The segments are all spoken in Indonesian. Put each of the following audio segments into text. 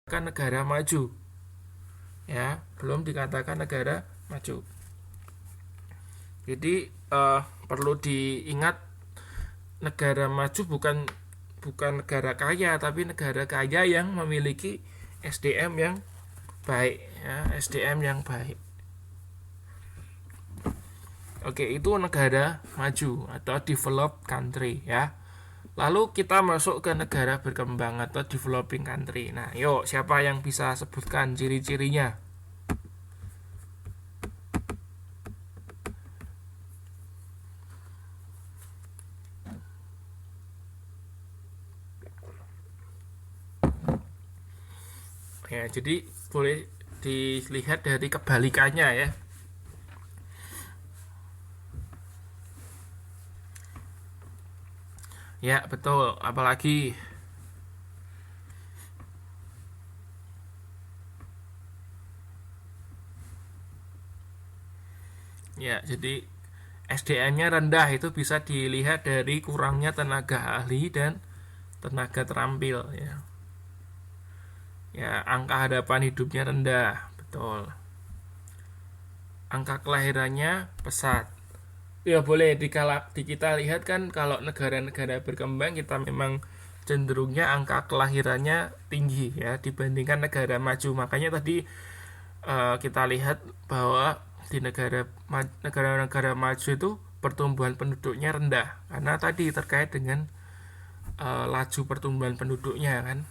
kan negara maju. Ya, belum dikatakan negara maju. Jadi perlu diingat, negara maju bukan negara kaya, tapi negara kaya yang memiliki SDM yang baik, ya, SDM yang baik. Oke, itu negara maju atau developed country ya. Lalu kita masuk ke negara berkembang atau developing country. Nah, yuk siapa yang bisa sebutkan ciri-cirinya? Ya, jadi boleh dilihat dari kebalikannya ya. Ya, betul. Apalagi ya, jadi SDM-nya rendah itu bisa dilihat dari kurangnya tenaga ahli dan tenaga terampil ya. Ya, angka hadapan hidupnya rendah, betul. Angka kelahirannya pesat. Ya boleh di kita lihat kan, kalau negara-negara berkembang kita memang cenderungnya angka kelahirannya tinggi ya dibandingkan negara maju. Makanya tadi kita lihat bahwa di negara-negara maju itu pertumbuhan penduduknya rendah karena tadi terkait dengan laju pertumbuhan penduduknya kan.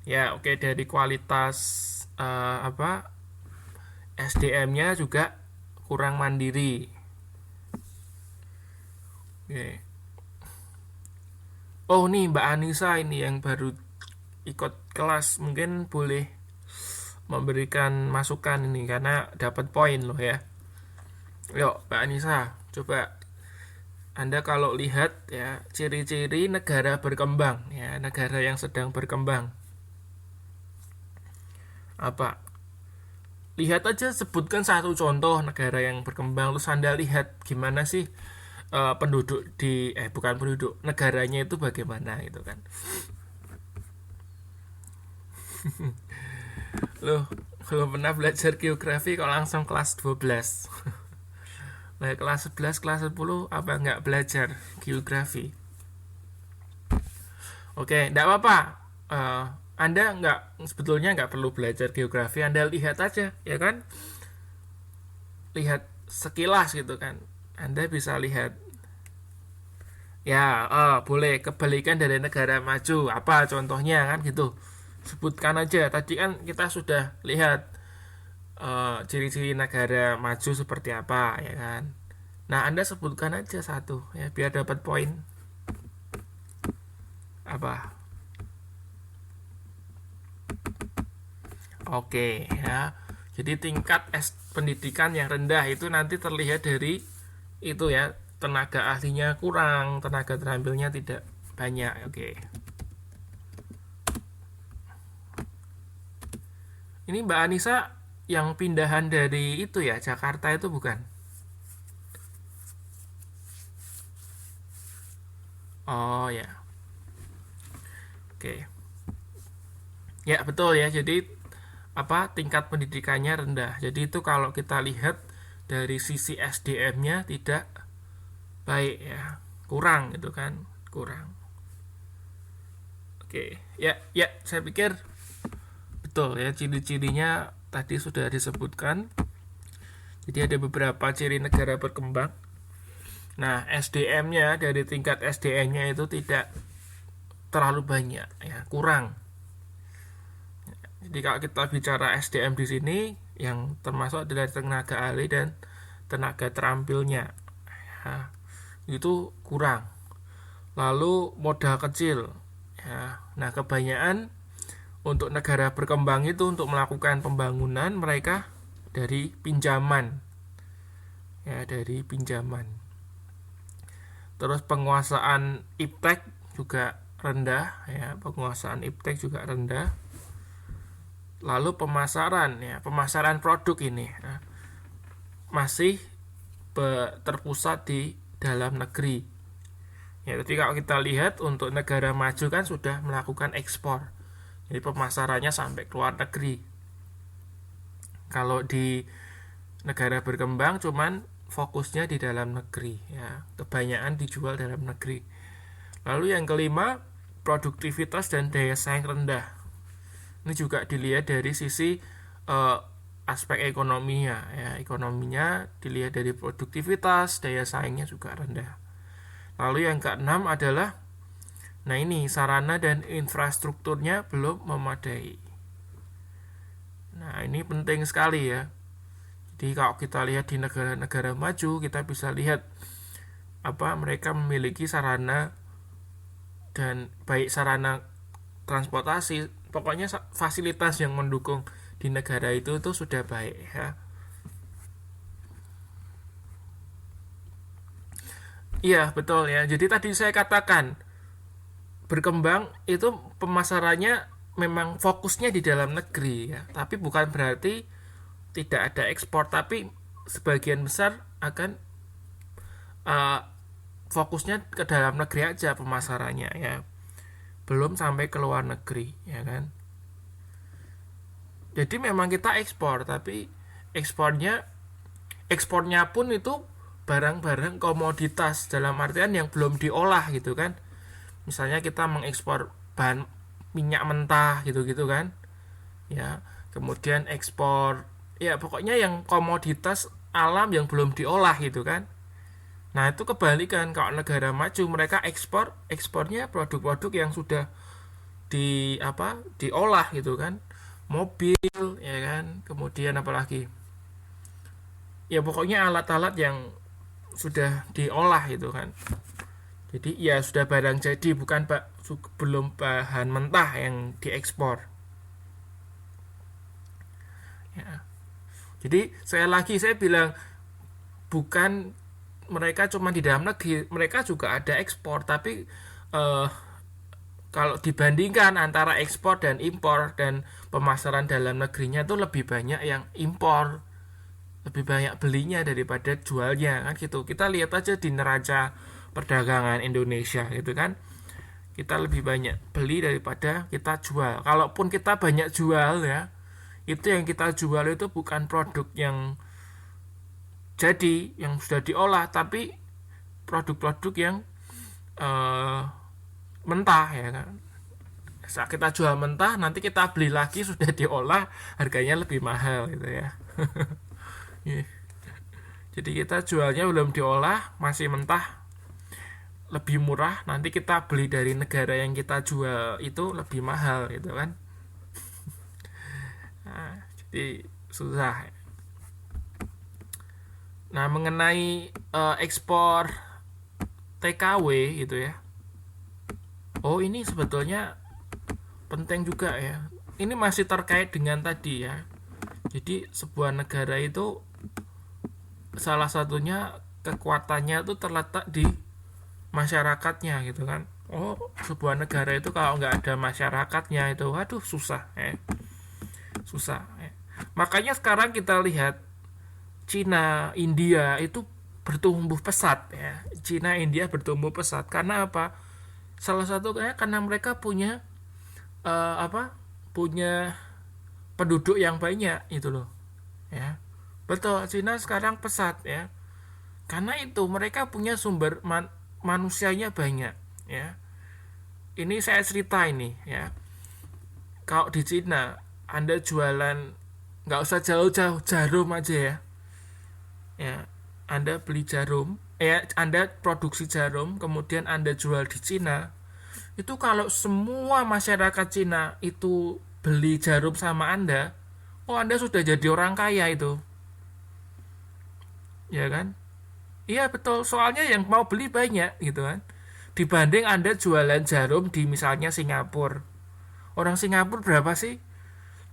Ya oke, dari kualitas SDM-nya juga kurang mandiri. Oke. Oh nih Mbak Anissa ini yang baru ikut kelas, mungkin boleh memberikan masukan ini karena dapat poin loh ya. Yuk Mbak Anissa, coba Anda kalau lihat ya ciri-ciri negara berkembang ya, negara yang sedang berkembang. Apa? Lihat aja, sebutkan satu contoh negara yang berkembang, terus Anda lihat gimana sih penduduk di bukan penduduk, negaranya itu bagaimana gitu kan. Loh, belum pernah belajar geografi kok langsung kelas 12. Nah, kelas 11, kelas 10 apa nggak belajar geografi? Oke, nggak apa-apa. Anda sebetulnya nggak perlu belajar geografi, Anda lihat aja, ya kan? Lihat sekilas gitu kan. Anda bisa lihat. Ya, boleh kebalikan dari negara maju. Apa contohnya kan gitu. Sebutkan aja. Tadi kan kita sudah lihat ciri-ciri negara maju seperti apa, ya kan. Nah, Anda sebutkan aja satu ya biar dapat poin. Apa? Oke, ya. Jadi tingkat pendidikan yang rendah itu nanti terlihat dari itu ya, tenaga ahlinya kurang, tenaga terampilnya tidak banyak. Oke. Ini Mbak Anissa yang pindahan dari itu ya, Jakarta itu bukan? Oh ya. Oke. Ya, betul ya. Jadi tingkat pendidikannya rendah. Jadi itu kalau kita lihat dari sisi SDM-nya tidak baik ya. Kurang gitu kan, kurang. Oke. Ya, ya, saya pikir betul ya, ciri-cirinya tadi sudah disebutkan. Jadi ada beberapa ciri negara berkembang. Nah, SDM-nya, dari tingkat SDM-nya itu tidak terlalu banyak ya, kurang. Jadi kalau kita bicara SDM di sini, yang termasuk adalah tenaga ahli dan tenaga terampilnya ya, itu kurang. Lalu modal kecil ya. Nah, kebanyakan untuk negara berkembang itu untuk melakukan pembangunan mereka dari pinjaman ya, dari pinjaman. Terus penguasaan iptek juga rendah ya, penguasaan iptek juga rendah. Lalu pemasaran ya, pemasaran produk ini ya, masih terpusat di dalam negeri. Ya, jadi kalau kita lihat untuk negara maju kan sudah melakukan ekspor. Jadi pemasarannya sampai ke luar negeri. Kalau di negara berkembang cuman fokusnya di dalam negeri ya, kebanyakan dijual dalam negeri. Lalu yang kelima, produktivitas dan daya saing rendah. Ini juga dilihat dari sisi eh, aspek ekonominya ya, ekonominya dilihat dari produktivitas, daya saingnya juga rendah. Lalu yang keenam adalah, nah ini sarana dan infrastrukturnya belum memadai. Nah ini penting sekali ya. Jadi kalau kita lihat di negara-negara maju, kita bisa lihat apa mereka memiliki sarana, dan baik sarana transportasi, pokoknya fasilitas yang mendukung di negara itu tuh sudah baik ya. Iya betul ya. Jadi tadi saya katakan berkembang itu pemasarannya memang fokusnya di dalam negeri ya. Tapi bukan berarti tidak ada ekspor, tapi sebagian besar akan uh, fokusnya ke dalam negeri aja pemasarannya ya. Belum sampai ke luar negeri ya kan. Jadi memang kita ekspor, tapi ekspornya pun itu barang-barang komoditas dalam artian yang belum diolah gitu kan. Misalnya kita mengekspor bahan minyak mentah gitu-gitu kan ya, kemudian ekspor ya pokoknya yang komoditas alam yang belum diolah gitu kan. Nah itu kebalikan, kalau negara maju mereka ekspornya produk-produk yang sudah diolah gitu kan, mobil ya kan, kemudian apalagi ya pokoknya alat-alat yang sudah diolah gitu kan. Jadi ya sudah barang jadi, bukan belum bahan mentah yang diekspor ya. Jadi saya bilang bukan mereka cuma di dalam negeri, mereka juga ada ekspor, tapi eh, kalau dibandingkan antara ekspor dan impor dan pemasaran dalam negerinya itu lebih banyak yang impor, lebih banyak belinya daripada jualnya kan gitu. Kita lihat aja di neraca perdagangan Indonesia gitu kan, kita lebih banyak beli daripada kita jual. Kalaupun kita banyak jual ya, itu yang kita jual itu bukan produk yang jadi yang sudah diolah, tapi produk-produk yang uh, mentah ya kan. Saat kita jual mentah, nanti kita beli lagi sudah diolah, harganya lebih mahal gitu ya. Jadi kita jualnya belum diolah, masih mentah, lebih murah, nanti kita beli dari negara yang kita jual itu lebih mahal gitu kan. Nah, jadi susah. Nah mengenai ekspor TKW gitu ya, oh ini sebetulnya penting juga ya. Ini masih terkait dengan tadi ya. Jadi sebuah negara itu salah satunya kekuatannya itu terletak di masyarakatnya gitu kan. Oh sebuah negara itu kalau nggak ada masyarakatnya itu waduh susah ya. Susah ya. Makanya sekarang kita lihat Cina, India itu bertumbuh pesat ya. Cina, India bertumbuh pesat karena apa? Salah satunya karena mereka punya punya penduduk yang banyak itu loh ya. Betul, Cina sekarang pesat ya, karena itu mereka punya sumber manusianya banyak ya. Ini saya cerita ini ya, kalau di Cina Anda jualan nggak usah jauh-jauh, jarum aja ya, Anda beli jarum ya, Anda produksi jarum kemudian Anda jual di Cina, itu kalau semua masyarakat Cina itu beli jarum sama Anda, oh Anda sudah jadi orang kaya itu. Ya kan? Iya betul, soalnya yang mau beli banyak gitu kan. Dibanding Anda jualan jarum di misalnya Singapura. Orang Singapura berapa sih?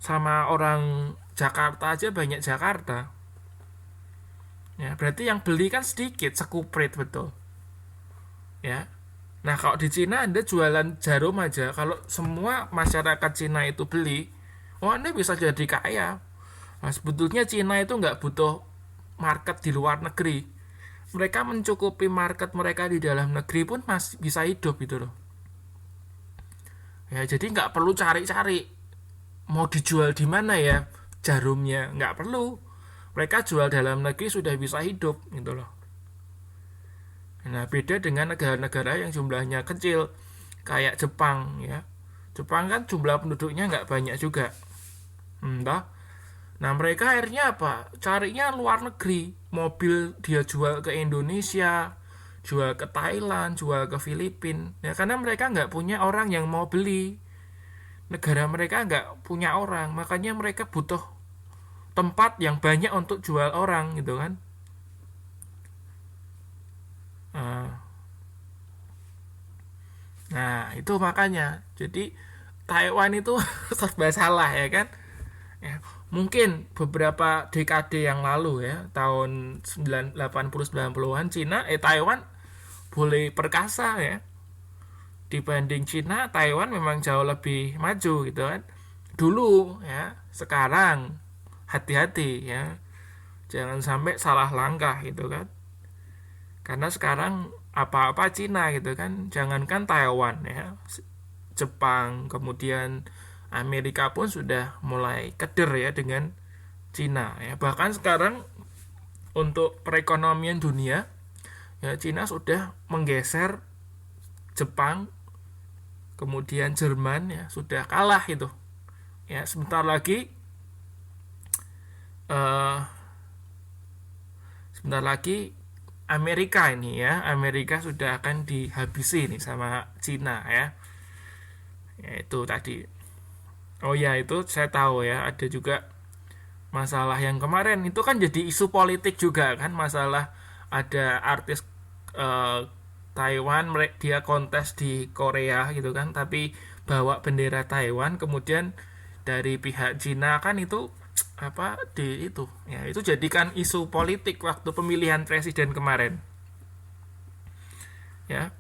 Sama orang Jakarta aja banyak Jakarta. Ya, berarti yang beli kan sedikit, sekuprit betul. Ya. Nah, kalau di Cina Anda jualan jarum aja, kalau semua masyarakat Cina itu beli, oh Anda bisa jadi kaya. Nah, sebetulnya Cina itu nggak butuh market di luar negeri. Mereka mencukupi market mereka di dalam negeri pun masih bisa hidup gitu loh. Ya, jadi nggak perlu cari-cari mau dijual di mana ya jarumnya, nggak perlu. Mereka jual dalam negeri sudah bisa hidup gitu loh. Nah, beda dengan negara-negara yang jumlahnya kecil kayak Jepang ya. Jepang kan jumlah penduduknya nggak banyak juga. Entah. Nah, mereka akhirnya apa? Carinya luar negeri. Mobil dia jual ke Indonesia, jual ke Thailand, jual ke Filipina. Ya, karena mereka nggak punya orang yang mau beli. Negara mereka nggak punya orang, makanya mereka butuh tempat yang banyak untuk jual orang gitu kan. Nah, nah, itu makanya. Jadi Taiwan itu serba salah ya kan. Ya, mungkin beberapa dekade yang lalu ya, tahun 80 90-an Taiwan boleh perkasa ya. Dibanding Cina, Taiwan memang jauh lebih maju gitu kan. Dulu ya, sekarang hati-hati ya. Jangan sampai salah langkah gitu kan. Karena sekarang apa-apa Cina gitu kan. Jangankan Taiwan ya, Jepang, kemudian Amerika pun sudah mulai keder ya dengan Cina ya. Bahkan sekarang untuk perekonomian dunia ya, Cina sudah menggeser Jepang, kemudian Jerman ya, sudah kalah itu ya. Eh, sebentar lagi Amerika ini ya, Amerika sudah akan dihabisi nih sama Cina ya. Ya itu tadi. Oh ya, itu saya tahu ya, ada juga masalah yang kemarin itu kan jadi isu politik juga kan, masalah ada artis eh, Taiwan, dia kontes di Korea gitu kan, tapi bawa bendera Taiwan, kemudian dari pihak Cina kan itu apa di itu ya, itu jadikan isu politik waktu pemilihan presiden kemarin ya.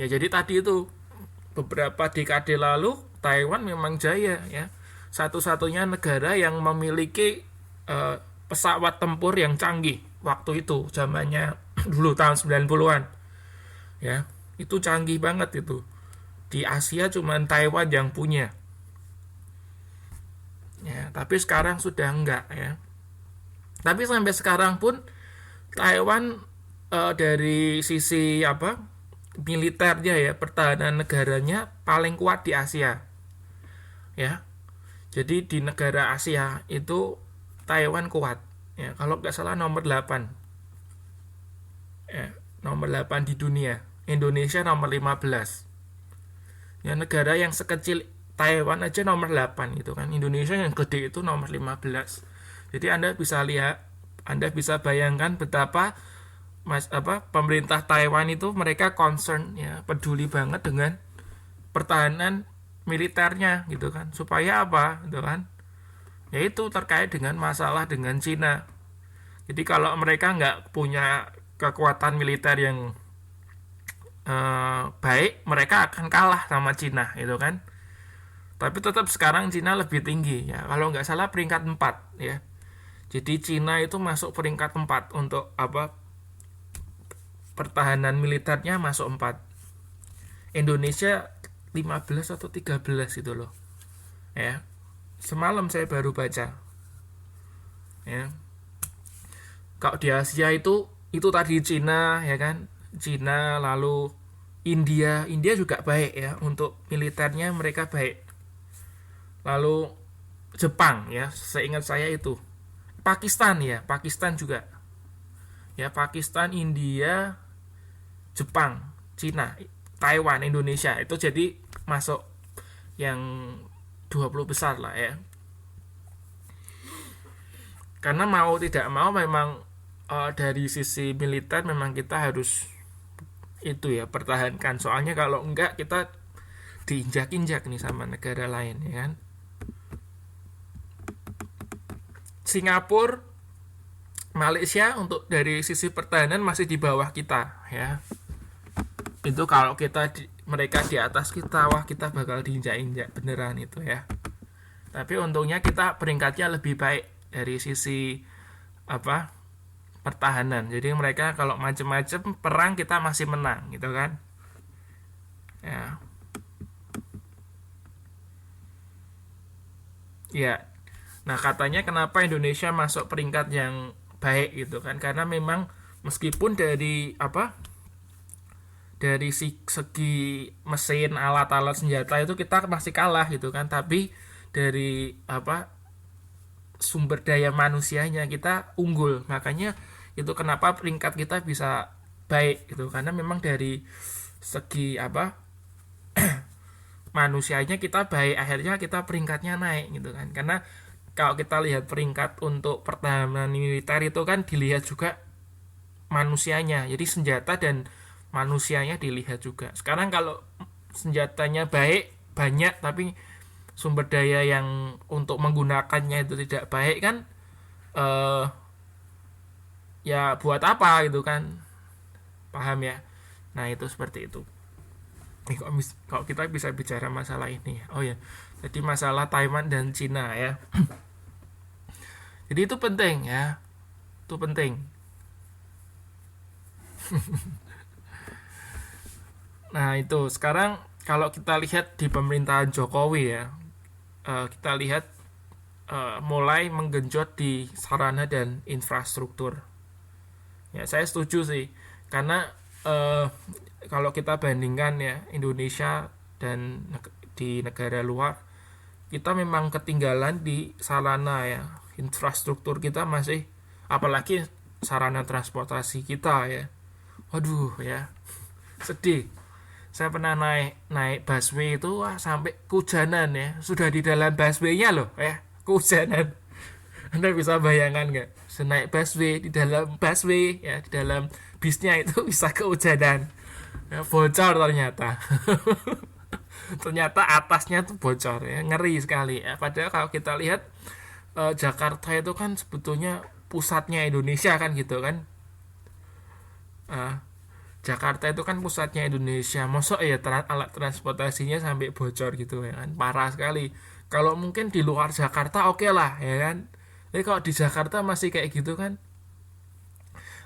Ya, jadi tadi itu beberapa dekade lalu Taiwan memang jaya ya, satu-satunya negara yang memiliki eh, pesawat tempur yang canggih waktu itu, zamannya dulu tahun 90-an ya. Itu canggih banget itu. Di Asia cuma Taiwan yang punya ya, tapi sekarang sudah enggak ya. Tapi sampai sekarang pun Taiwan dari sisi apa militernya ya, pertahanan negaranya paling kuat di Asia ya. Jadi di negara Asia itu Taiwan kuat ya, kalau nggak salah nomor 8 ya, nomor 8 di dunia. Indonesia nomor 15 ya. Negara yang sekecil Taiwan aja nomor 8 gitu kan, Indonesia yang gede itu nomor 15. Jadi Anda bisa lihat, Anda bisa bayangkan betapa pemerintah Taiwan itu mereka concern ya, peduli banget dengan pertahanan militernya gitu kan. Supaya apa gitu kan, yaitu terkait dengan masalah dengan Cina. Jadi kalau mereka nggak punya kekuatan militer yang baik, mereka akan kalah sama Cina gitu kan. Tapi tetap sekarang Cina lebih tinggi ya, kalau nggak salah peringkat 4 ya. Jadi Cina itu masuk peringkat 4 untuk apa pertahanan militernya, masuk 4. Indonesia 15 atau 13 itu loh ya. Semalam saya baru baca ya. Kalau di Asia itu tadi Cina ya kan, Cina, lalu India juga baik ya, untuk militernya mereka baik. Lalu Jepang ya, seingat saya itu. Pakistan ya, Pakistan juga ya. Pakistan, India, Jepang, Cina, Taiwan, Indonesia itu jadi masuk yang 20 besar lah ya. Karena mau tidak mau memang dari sisi militer memang kita harus itu ya, pertahankan. Soalnya kalau enggak kita diinjak-injak nih sama negara lain ya kan. Singapura, Malaysia untuk dari sisi pertahanan masih di bawah kita ya. Itu kalau mereka di atas kita, wah kita bakal diinjak-injak beneran itu ya. Tapi untungnya kita peringkatnya lebih baik dari sisi apa pertahanan. Jadi mereka kalau macam-macam perang kita masih menang gitu kan. Ya, ya. Nah, katanya kenapa Indonesia masuk peringkat yang baik gitu kan? Karena memang meskipun dari dari segi mesin, alat-alat senjata itu kita masih kalah gitu kan, tapi dari sumber daya manusianya kita unggul. Makanya itu kenapa peringkat kita bisa baik gitu, karena memang dari segi manusianya kita baik, akhirnya kita peringkatnya naik gitu kan. Karena kalau kita lihat peringkat untuk pertahanan militer itu kan dilihat juga manusianya, jadi senjata dan manusianya dilihat juga. Sekarang kalau senjatanya baik banyak tapi sumber daya yang untuk menggunakannya itu tidak baik kan, eh ya buat apa gitu kan, paham ya. Nah itu seperti itu. Kok kita bisa bicara masalah ini, oh ya, jadi masalah Taiwan dan Cina ya. Jadi itu penting ya, itu penting. Nah itu sekarang kalau kita lihat di pemerintahan Jokowi ya, kita lihat mulai menggenjot di sarana dan infrastruktur. Ya saya setuju sih, karena kalau kita bandingkan ya Indonesia dan di negara luar, kita memang ketinggalan di sarana ya, infrastruktur kita masih, apalagi sarana transportasi kita ya. Waduh ya, sedih. Saya pernah naik busway itu, wah, sampai kehujanan ya, sudah di dalam busway-nya loh ya, kehujanan. Anda bisa bayangkan nggak? Naik busway, di dalam busway ya, di dalam bisnya itu bisa kehujanan ya, bocor ternyata. Ternyata atasnya tuh bocor ya, ngeri sekali ya. Padahal kalau kita lihat Jakarta itu kan sebetulnya pusatnya Indonesia kan gitu kan. uh, Jakarta itu kan pusatnya Indonesia, mosok ya alat transportasinya sampai bocor gitu ya kan, parah sekali. Kalau mungkin di luar Jakarta oke lah ya kan, tapi kalau di Jakarta masih kayak gitu kan.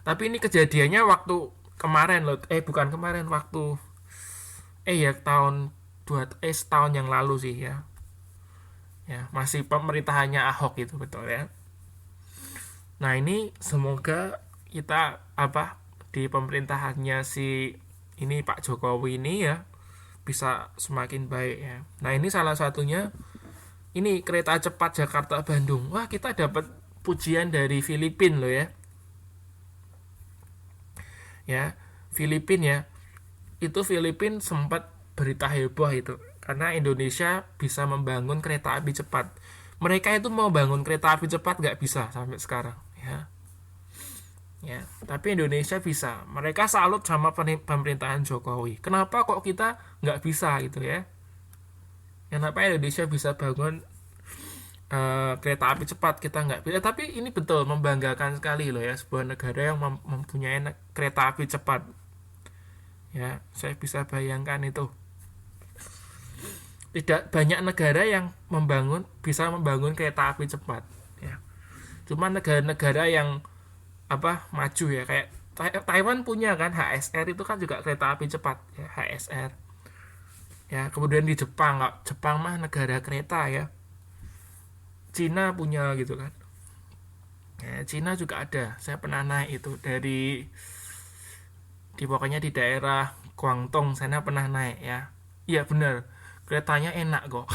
Tapi ini kejadiannya waktu kemarin loh, bukan kemarin, waktu ya setahun yang lalu sih ya. Ya, masih pemerintahannya Ahok itu, betul ya. Nah, ini semoga kita di pemerintahannya si ini Pak Jokowi ini ya bisa semakin baik ya. Nah, ini salah satunya ini kereta cepat Jakarta Bandung. Wah, kita dapat pujian dari Filipina loh ya. Ya, Filipina ya. Itu Filipina sempat berita heboh itu karena Indonesia bisa membangun kereta api cepat. Mereka itu mau bangun kereta api cepat nggak bisa sampai sekarang ya. Ya, tapi Indonesia bisa. Mereka salut sama pemerintahan Jokowi. Kenapa kok kita nggak bisa gitu ya? Kenapa Indonesia bisa bangun kereta api cepat, kita nggak bisa? Tapi ini betul membanggakan sekali loh ya, sebuah negara yang mempunyai kereta api cepat. Ya, saya bisa bayangkan itu. Tidak banyak negara yang bisa membangun kereta api cepat. Ya, cuma negara-negara yang maju ya, kayak Taiwan punya kan HSR, itu kan juga kereta api cepat ya, HSR ya. Kemudian di Jepang mah negara kereta ya. Cina punya gitu kan ya, Cina juga ada, saya pernah naik itu pokoknya di daerah Guangdong sana pernah naik ya. Iya bener, keretanya enak kok.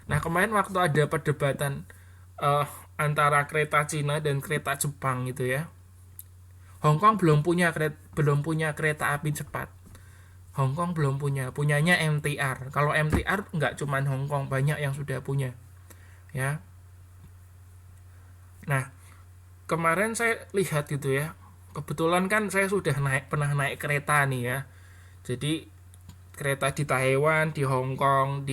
Nah kemarin waktu ada perdebatan antara kereta Cina dan kereta Jepang gitu ya, Hong Kong belum punya kereta api cepat. Hong Kong belum punyanya MTR. Kalau MTR nggak cuman Hong Kong, banyak yang sudah punya ya. Nah kemarin saya lihat gitu ya, kebetulan kan saya sudah pernah naik kereta nih ya. Jadi kereta di Taiwan, di Hong Kong,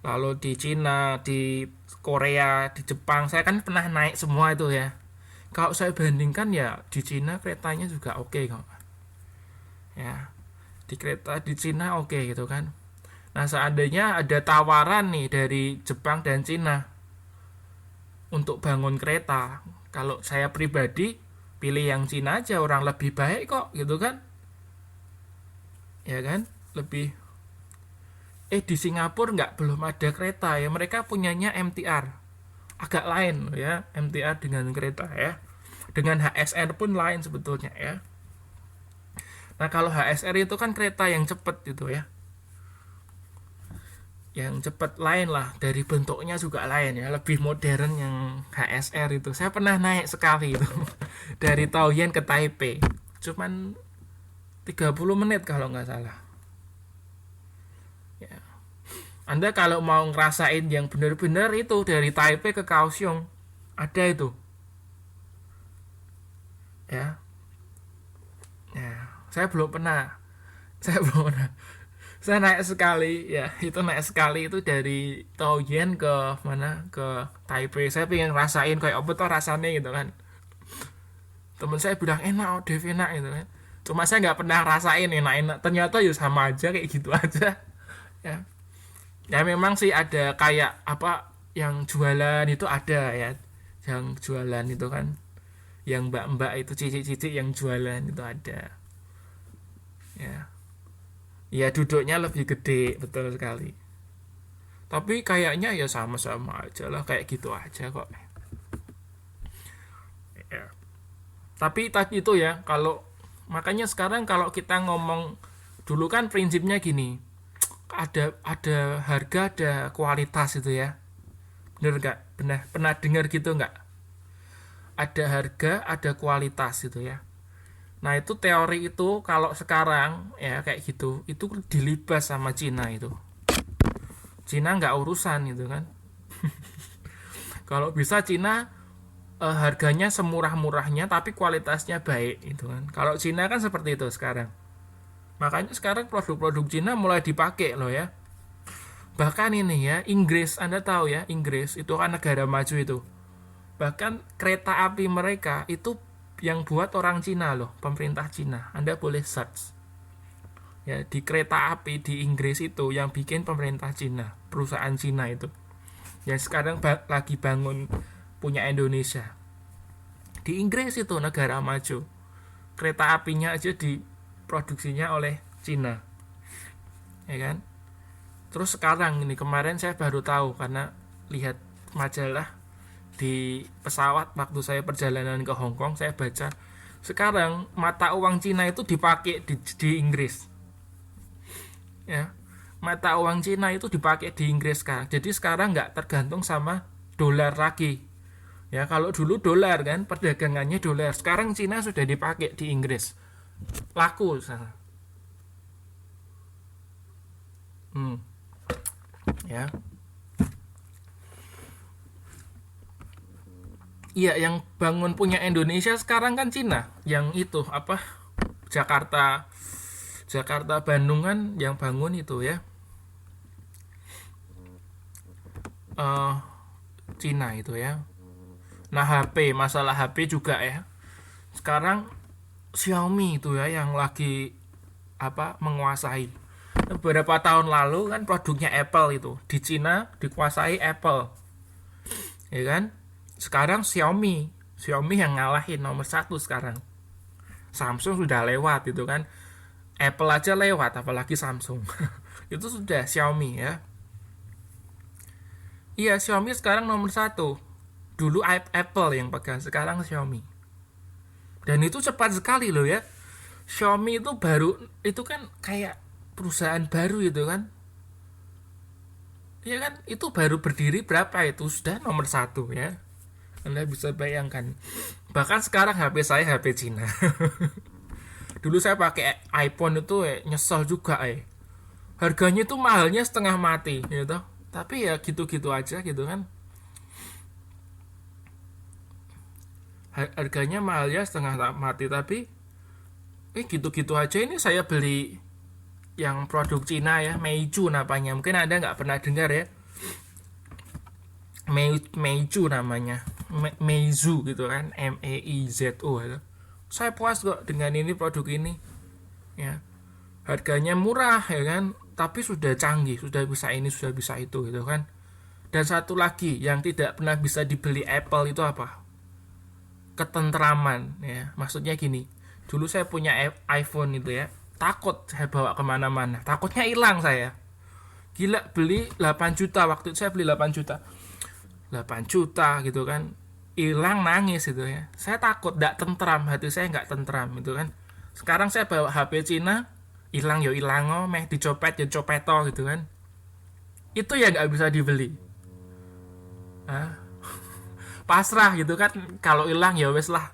lalu di Cina, di Korea, di Jepang, saya kan pernah naik semua itu ya. Kalau saya bandingkan ya, di Cina keretanya juga oke kok. Ya, di Cina oke gitu kan. Nah, seandainya ada tawaran nih dari Jepang dan Cina untuk bangun kereta, kalau saya pribadi pilih yang Cina aja, orang lebih baik kok gitu kan. Ya kan? lebih di Singapura belum ada kereta ya, mereka punyanya MTR, agak lain loh ya, MTR dengan kereta ya, dengan HSR pun lain sebetulnya ya. Nah kalau HSR itu kan kereta yang cepat gitu ya, yang cepat lain lah, dari bentuknya juga lain ya, lebih modern yang HSR itu. Saya pernah naik sekali itu dari Taoyuan ke Taipei, cuman 30 menit kalau nggak salah ya. Anda kalau mau ngerasain yang benar-benar itu dari Taipei ke Kaohsiung, ada itu ya. Ya, saya belum pernah. Saya belum pernah. Saya naik sekali ya, itu naik sekali itu dari Taoyuan ke mana, ke Taipei. Saya pengen ngerasain kayak apa tuh rasanya gitu kan. Temen saya bilang enak, oh Dev enak gitu kan. Cuma saya nggak pernah rasain enak-enak. Ternyata ya sama aja kayak gitu aja. Ya, ya memang sih ada kayak apa yang jualan itu ada ya, yang jualan itu kan, yang mbak-mbak itu cici-cici yang jualan itu ada ya. Ya duduknya lebih gede, betul sekali. Tapi kayaknya ya sama-sama aja lah, kayak gitu aja kok ya. Tapi tadi itu ya, kalau makanya sekarang kalau kita ngomong, dulu kan prinsipnya gini, ada harga, ada kualitas itu ya, bener gak? Pernah dengar gitu nggak? Ada harga, ada kualitas itu ya. Nah itu teori itu kalau sekarang ya kayak gitu, itu dilibas sama Cina itu. Cina nggak urusan gitu kan. Kalau bisa Cina harganya semurah-murahnya tapi kualitasnya baik itu kan. Kalau Cina kan seperti itu sekarang. Makanya sekarang produk-produk Cina mulai dipakai loh ya. Bahkan ini ya, Inggris, Anda tahu ya, Inggris itu kan negara maju itu. Bahkan kereta api mereka itu yang buat orang Cina loh, pemerintah Cina. Anda boleh search ya, di kereta api di Inggris itu yang bikin pemerintah Cina, perusahaan Cina itu, yang sekarang lagi bangun punya Indonesia. Di Inggris itu negara maju, kereta apinya aja diproduksinya oleh Cina ya kan. Terus sekarang ini, kemarin saya baru tahu karena lihat majalah di pesawat waktu saya perjalanan ke Hong Kong, saya baca sekarang mata uang Cina itu dipakai di Inggris ya. Mata uang Cina itu dipakai di Inggris sekarang. Jadi sekarang nggak tergantung sama dolar lagi ya. Kalau dulu dolar kan, perdagangannya dolar, sekarang Cina sudah dipakai di Inggris, laku sana. Ya. Iya, yang bangun punya Indonesia sekarang kan Cina. Yang itu apa? Jakarta Bandung kan yang bangun itu ya. Cina itu ya. Nah, masalah HP juga ya. Sekarang Xiaomi itu ya yang lagi menguasai. Beberapa tahun lalu kan produknya Apple itu di Cina dikuasai Apple. Ya kan? Sekarang Xiaomi yang ngalahin nomor 1 sekarang. Samsung sudah lewat itu kan. Apple aja lewat, apalagi Samsung. Itu sudah Xiaomi ya. Iya, Xiaomi sekarang nomor 1. Dulu Apple yang pegang, sekarang Xiaomi. Dan itu cepat sekali loh ya. Xiaomi itu baru, itu kan kayak perusahaan baru itu kan. Iya kan, itu baru berdiri berapa itu, sudah nomor 1 ya. Anda bisa bayangkan. Bahkan sekarang HP saya HP Cina. Dulu saya pakai iPhone itu nyesel juga harganya itu mahalnya setengah mati gitu. Tapi ya gitu-gitu aja gitu kan. Harganya mahalnya setengah mati, tapi gitu-gitu aja. Ini saya beli yang produk Cina ya, Meizu namanya. Mungkin Anda nggak pernah dengar ya. Meizu namanya, Meizu gitu kan, MEIZO. Saya puas kok dengan ini, produk ini ya. Harganya murah ya kan, tapi sudah canggih, sudah bisa ini, sudah bisa itu gitu kan. Dan satu lagi yang tidak pernah bisa dibeli Apple itu apa? Ketentraman ya. Maksudnya gini, dulu saya punya iPhone itu ya, takut saya bawa kemana-mana, takutnya hilang saya. Gila, beli 8 juta, waktu itu saya beli 8 juta, 8 juta gitu kan, hilang, nangis itu ya. Saya takut, gak tentram, hati saya gak tentram itu kan. Sekarang saya bawa HP Cina, hilang yo hilang, oh meh dicopet ya copeto gitu kan. Itu ya gak bisa dibeli. Hah? Pasrah gitu kan, kalau hilang ya wes lah,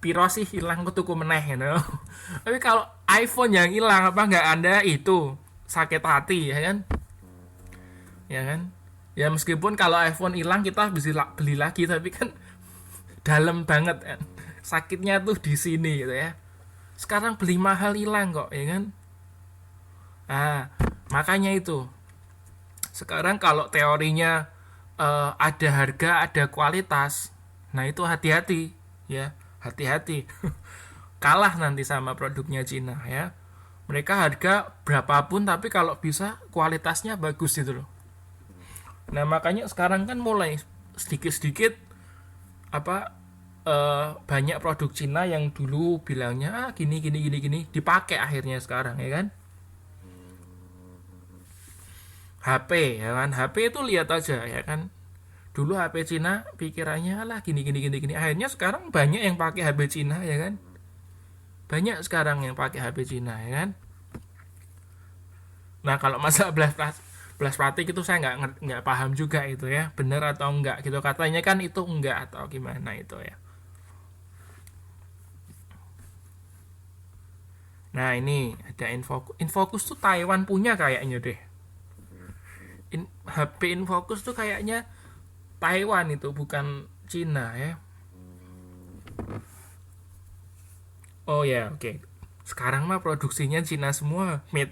piro sih hilang ku tuku meneh you know? Tapi kalau iPhone yang hilang apa nggak ada itu sakit hati ya kan, ya kan. Ya meskipun kalau iPhone hilang kita bisa beli lagi, tapi kan dalam banget kan sakitnya tuh di sini gitu ya. Sekarang beli mahal hilang kok ya kan. Makanya itu sekarang kalau teorinya ada harga ada kualitas, nah itu hati-hati ya, hati-hati. Kalah nanti sama produknya Cina ya. Mereka harga berapapun tapi kalau bisa kualitasnya bagus gitu loh. Nah makanya sekarang kan mulai sedikit-sedikit apa banyak produk Cina yang dulu bilangnya gini gini gini gini dipakai akhirnya sekarang ya kan. HP ya kan, HP itu lihat aja ya kan. Dulu HP Cina pikirannya lah gini gini gini gini, akhirnya sekarang banyak yang pakai HP Cina ya kan. Banyak sekarang yang pakai HP Cina ya kan. Nah kalau masalah belas plastik itu saya nggak paham juga itu ya, benar atau enggak gitu, katanya kan itu enggak atau gimana itu ya. Nah ini ada Infocus tuh Taiwan punya kayaknya deh. HP Infocus tuh kayaknya Taiwan itu, bukan Cina ya. Oh ya, oke. Sekarang mah produksinya Cina semua, made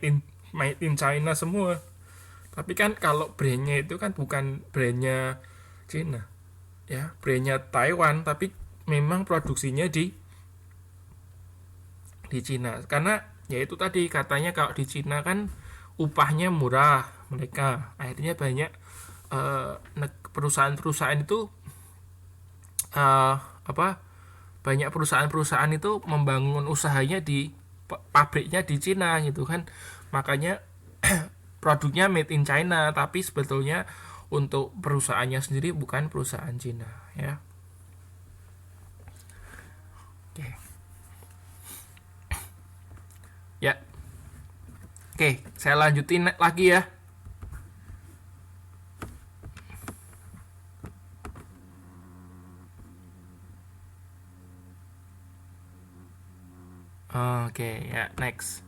in China semua. Tapi kan kalau brandnya itu kan bukan brandnya Cina, ya, brandnya Taiwan, tapi memang produksinya di Cina. Karena ya itu tadi katanya kalau di Cina kan upahnya murah mereka, akhirnya banyak perusahaan-perusahaan itu apa banyak perusahaan-perusahaan itu membangun usahanya di pabriknya di Cina gitu kan. Makanya produknya made in China tapi sebetulnya untuk perusahaannya sendiri bukan perusahaan Cina ya. Oke. Ya. Oke, saya lanjutin lagi ya. Oke, ya, next.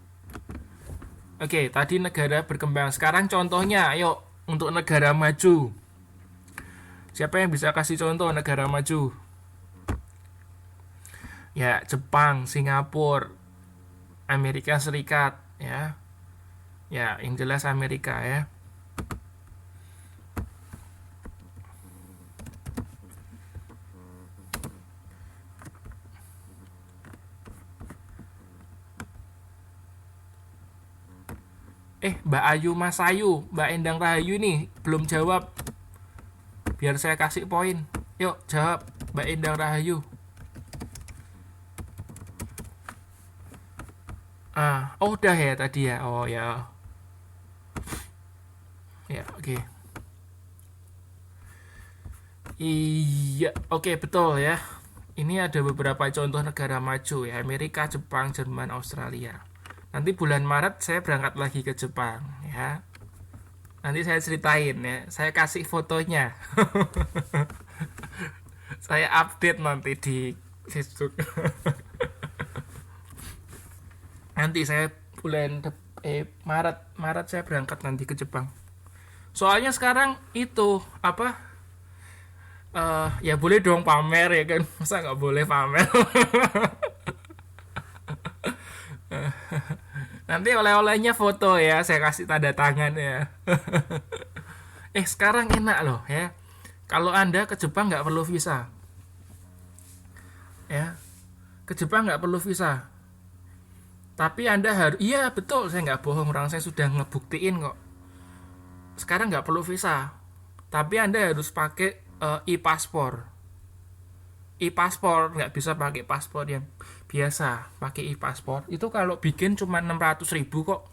Oke, tadi negara berkembang. Sekarang contohnya, ayo untuk negara maju. Siapa yang bisa kasih contoh negara maju? Ya, Jepang, Singapura, Amerika Serikat, ya. Ya, yang jelas Amerika ya. Mbak Ayu Mas Ayu, Mbak Endang Rahayu nih belum jawab. Biar saya kasih poin. Yuk, jawab Mbak Endang Rahayu. Udah ya tadi ya. Oh ya. Ya, oke. Iya, oke, betul ya. Ini ada beberapa contoh negara maju ya, Amerika, Jepang, Jerman, Australia. Nanti bulan Maret saya berangkat lagi ke Jepang ya. Nanti saya ceritain ya, saya kasih fotonya. Saya update nanti di Facebook. Nanti saya bulan Maret saya berangkat nanti ke Jepang. Soalnya sekarang itu apa? Ya boleh dong pamer ya kan, masa nggak boleh pamer? Nanti oleh-olehnya foto ya, saya kasih tanda tangan ya. Sekarang enak loh ya. Kalau Anda ke Jepang nggak perlu visa. Ya, ke Jepang nggak perlu visa. Tapi Anda harus, iya betul, saya nggak bohong, orang saya sudah ngebuktiin kok. Sekarang nggak perlu visa. Tapi Anda harus pakai e-paspor. E-paspor, nggak bisa pakai paspor yang biasa pakai e-paspor itu kalau bikin cuma 600.000 kok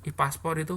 e-paspor itu.